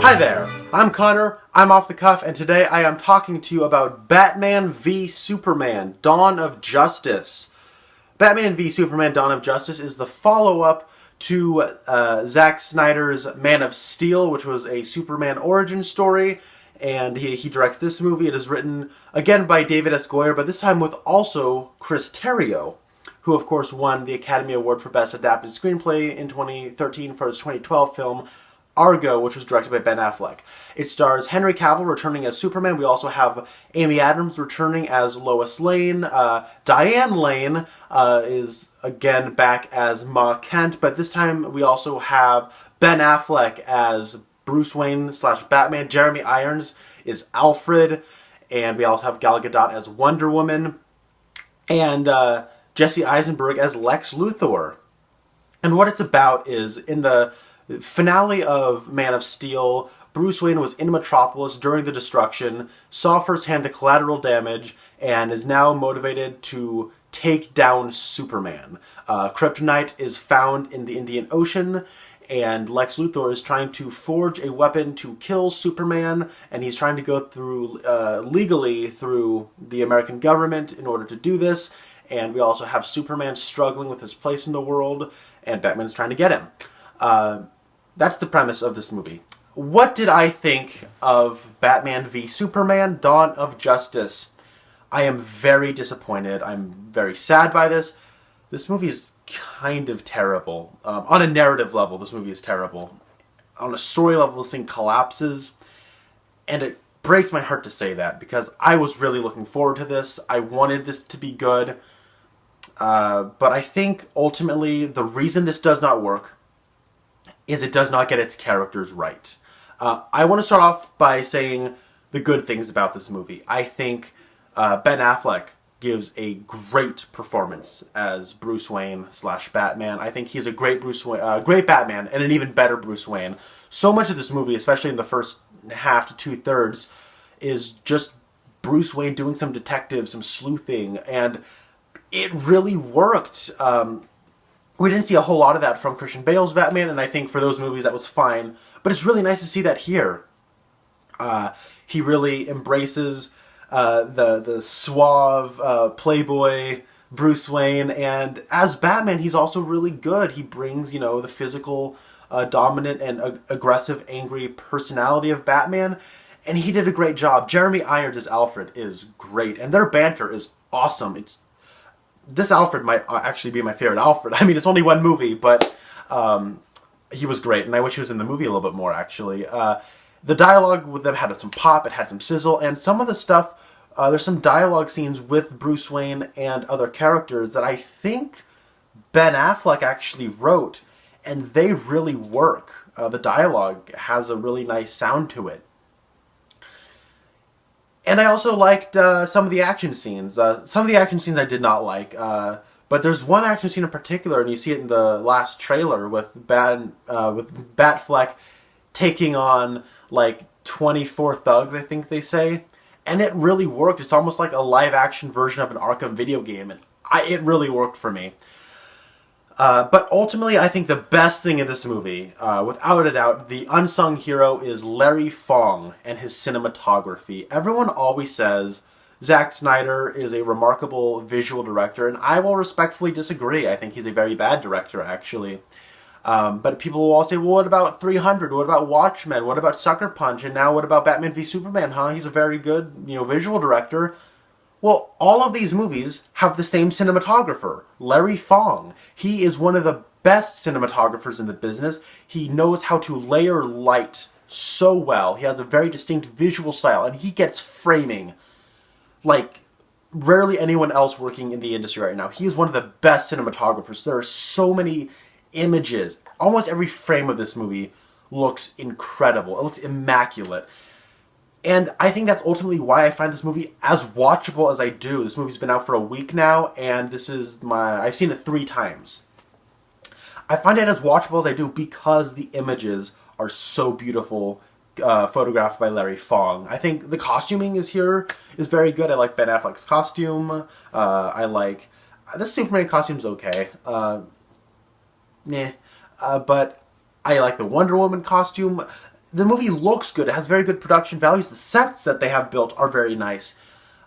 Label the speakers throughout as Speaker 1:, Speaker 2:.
Speaker 1: Hi there, I'm Connor, I'm Off the Cuff, and today I am talking to you about Batman v Superman, Dawn of Justice. Batman v Superman, Dawn of Justice is the follow-up to Zack Snyder's Man of Steel, which was a Superman origin story, and he directs this movie. It is written, again, by David S. Goyer, but this time with also Chris Terrio, who of course won the Academy Award for Best Adapted Screenplay in 2013 for his 2012 film Argo, which was directed by Ben Affleck. It stars Henry Cavill returning as Superman. We also have Amy Adams returning as Lois Lane. Diane Lane is again back as Ma Kent, but this time we also have Ben Affleck as Bruce Wayne / Batman. Jeremy Irons is Alfred, and we also have Gal Gadot as Wonder Woman, and Jesse Eisenberg as Lex Luthor. And what it's about is, in the finale of Man of Steel, Bruce Wayne was in Metropolis during the destruction, saw firsthand the collateral damage, and is now motivated to take down Superman. Kryptonite is found in the Indian Ocean, and Lex Luthor is trying to forge a weapon to kill Superman, and he's trying to go through legally through the American government in order to do this. And we also have Superman struggling with his place in the world, and Batman's trying to get him. That's the premise of this movie. What did I think of Batman v Superman, Dawn of Justice? I am very disappointed. I'm very sad by this. This movie is kind of terrible. On a narrative level, this movie is terrible. On a story level, this thing collapses. And it breaks my heart to say that, because I was really looking forward to this. I wanted this to be good. But I think ultimately the reason this does not work is it does not get its characters right. I want to start off by saying the good things about this movie. I think Ben Affleck gives a great performance as Bruce Wayne / Batman. I think he's a great great Batman, and an even better Bruce Wayne. So much of this movie, especially in the first half to 2/3, is just Bruce Wayne doing some detective, some sleuthing, and it really worked. We didn't see a whole lot of that from Christian Bale's Batman, and I think for those movies that was fine. But it's really nice to see that here. He really embraces the suave playboy Bruce Wayne, and as Batman, he's also really good. He brings, the physical, dominant and aggressive, angry personality of Batman, and he did a great job. Jeremy Irons as Alfred is great, and their banter is awesome. This Alfred might actually be my favorite Alfred. I mean, it's only one movie, but he was great, and I wish he was in the movie a little bit more, actually. The dialogue with them had some pop, it had some sizzle, and some of the stuff, there's some dialogue scenes with Bruce Wayne and other characters that I think Ben Affleck actually wrote, and they really work. The dialogue has a really nice sound to it. And I also liked some of the action scenes. Some of the action scenes I did not like. But there's one action scene in particular, and you see it in the last trailer with Batfleck taking on, 24 thugs, I think they say. And it really worked. It's almost like a live-action version of an Arkham video game. And it really worked for me. But ultimately, I think the best thing in this movie, without a doubt, the unsung hero is Larry Fong and his cinematography. Everyone always says Zack Snyder is a remarkable visual director, and I will respectfully disagree. I think he's a very bad director, actually. But people will all say, well, what about 300? What about Watchmen? What about Sucker Punch? And now what about Batman v Superman, huh? He's a very good, visual director. Well, all of these movies have the same cinematographer, Larry Fong. He is one of the best cinematographers in the business. He knows how to layer light so well. He has a very distinct visual style, and he gets framing like rarely anyone else working in the industry right now. He is one of the best cinematographers. There are so many images. Almost every frame of this movie looks incredible. It looks immaculate. And I think that's ultimately why I find this movie as watchable as I do. This movie's been out for a week now, and I've seen it 3 times. I find it as watchable as I do because the images are so beautiful, photographed by Larry Fong. I think the costuming is very good. I like Ben Affleck's costume. I like the Superman costume's okay. But I like the Wonder Woman costume. the movie looks good. It has very good production values. The sets that they have built are very nice.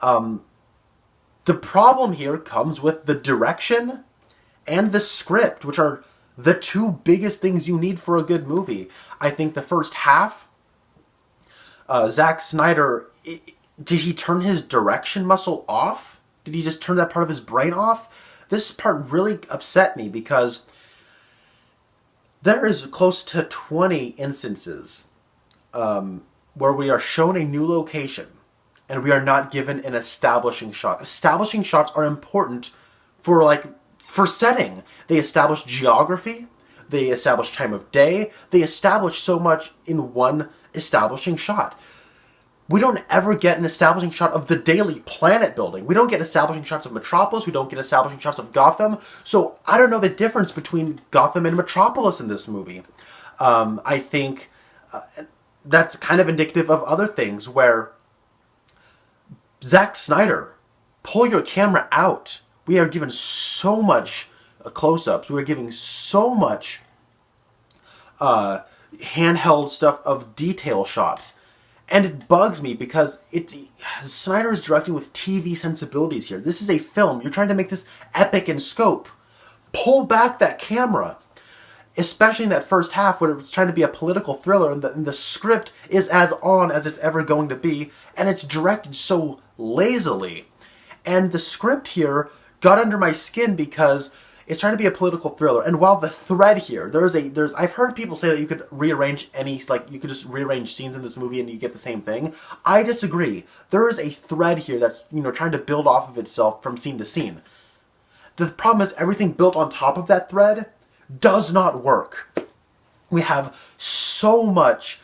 Speaker 1: The problem here comes with the direction and the script, which are the two biggest things you need for a good movie. I think the first half, Zack Snyder, did he turn his direction muscle off? Did he just turn that part of his brain off? This part really upset me because there is close to 20 instances where we are shown a new location and we are not given an establishing shot. Establishing shots are important for setting. They establish geography, they establish time of day, they establish so much in one establishing shot. We don't ever get an establishing shot of the Daily Planet building. We don't get establishing shots of Metropolis. We don't get establishing shots of Gotham. So I don't know the difference between Gotham and Metropolis in this movie. I think that's kind of indicative of other things where Zack Snyder, pull your camera out. We are given so much close-ups. We are giving so much handheld stuff of detail shots. And it bugs me because Snyder is directing with TV sensibilities here. This is a film. You're trying to make this epic in scope. Pull back that camera. Especially in that first half where it's trying to be a political thriller and the script is as on as it's ever going to be. And it's directed so lazily. And the script here got under my skin because it's trying to be a political thriller. And while the thread here, I've heard people say that you could rearrange you could just rearrange scenes in this movie and you get the same thing. I disagree. There is a thread here that's, trying to build off of itself from scene to scene. The problem is everything built on top of that thread does not work. We have so much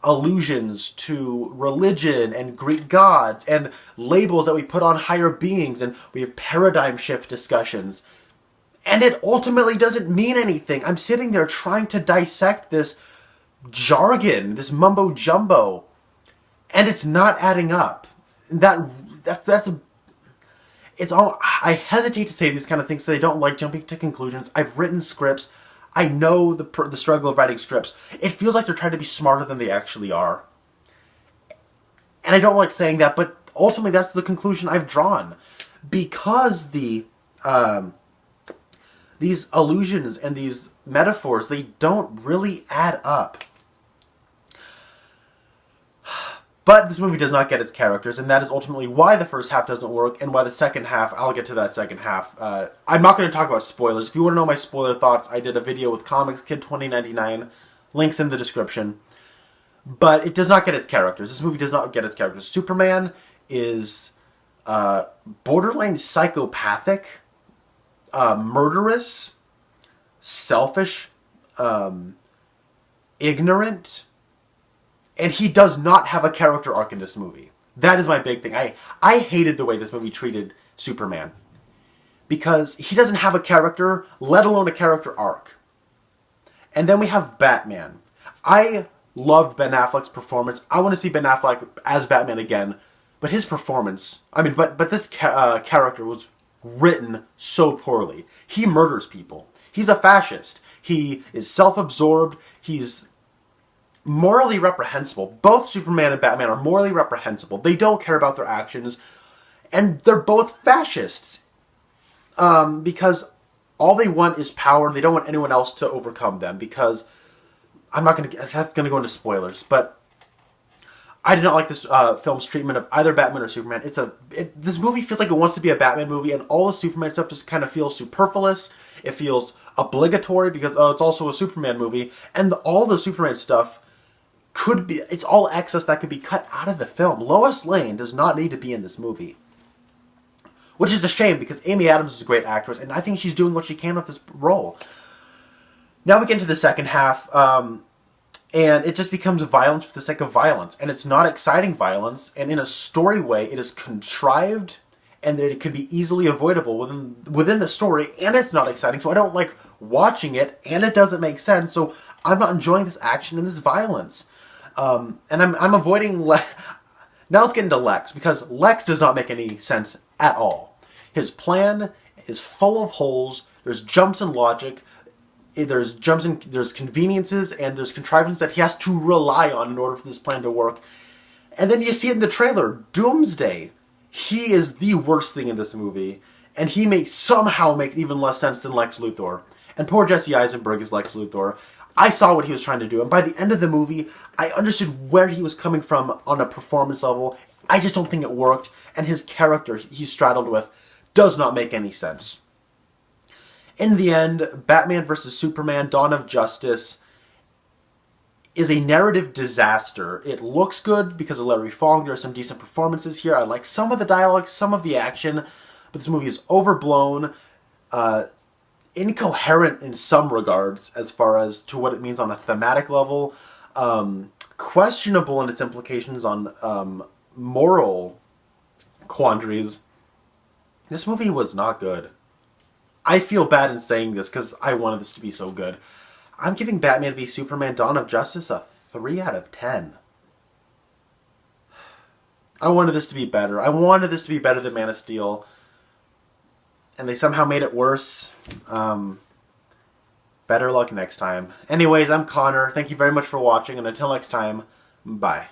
Speaker 1: allusions to religion and Greek gods and labels that we put on higher beings, and we have paradigm shift discussions. And it ultimately doesn't mean anything. I'm sitting there trying to dissect this jargon, this mumbo jumbo, and it's not adding up. I hesitate to say these kind of things because I don't like jumping to conclusions. I've written scripts. I know the struggle of writing scripts. It feels like they're trying to be smarter than they actually are. And I don't like saying that, but ultimately that's the conclusion I've drawn. Because these allusions and these metaphors, they don't really add up. But this movie does not get its characters, and that is ultimately why the first half doesn't work, and why the second half, I'll get to that second half. I'm not going to talk about spoilers. If you want to know my spoiler thoughts, I did a video with Comics Kid 2099, links in the description. But it does not get its characters. This movie does not get its characters. Superman is borderline psychopathic, murderous, selfish, ignorant, and he does not have a character arc in this movie. That is my big thing. I hated the way this movie treated Superman. Because he doesn't have a character, let alone a character arc. And then we have Batman. I loved Ben Affleck's performance. I want to see Ben Affleck as Batman again. But his performance, but this character was written so poorly. He murders people. He's a fascist. He is self-absorbed. He's morally reprehensible. Both Superman and Batman are morally reprehensible. They don't care about their actions. And they're both fascists. Because all they want is power. And they don't want anyone else to overcome them. Because that's going to go into spoilers. But I did not like this film's treatment of either Batman or Superman. This movie feels like it wants to be a Batman movie, and all the Superman stuff just kind of feels superfluous. It feels obligatory because it's also a Superman movie, and all the Superman stuff it's all excess that could be cut out of the film. Lois Lane does not need to be in this movie, which is a shame because Amy Adams is a great actress, and I think she's doing what she can with this role. Now we get into the second half. And it just becomes violence for the sake of violence. And it's not exciting violence. And in a story way, it is contrived. And that it could be easily avoidable within the story. And it's not exciting. So I don't like watching it. And it doesn't make sense. So I'm not enjoying this action and this violence. And I'm avoiding... Now let's get into Lex. Because Lex does not make any sense at all. His plan is full of holes. There's jumps in logic. there's jumps and there's conveniences and there's contrivances that he has to rely on in order for this plan to work. And then you see it in the trailer, Doomsday. He is the worst thing in this movie, and he somehow makes even less sense than Lex Luthor. And poor Jesse Eisenberg is Lex Luthor. I saw what he was trying to do, and by the end of the movie, I understood where he was coming from on a performance level. I just don't think it worked, and his character he's straddled with does not make any sense. In the end, Batman vs. Superman, Dawn of Justice is a narrative disaster. It looks good because of Larry Fong. There are some decent performances here. I like some of the dialogue, some of the action, but this movie is overblown, incoherent in some regards as far as to what it means on a thematic level, questionable in its implications on moral quandaries. This movie was not good. I feel bad in saying this because I wanted this to be so good. I'm giving Batman v Superman Dawn of Justice a 3 out of 10. I wanted this to be better. I wanted this to be better than Man of Steel. And they somehow made it worse. Better luck next time. Anyways, I'm Connor. Thank you very much for watching, and until next time, bye.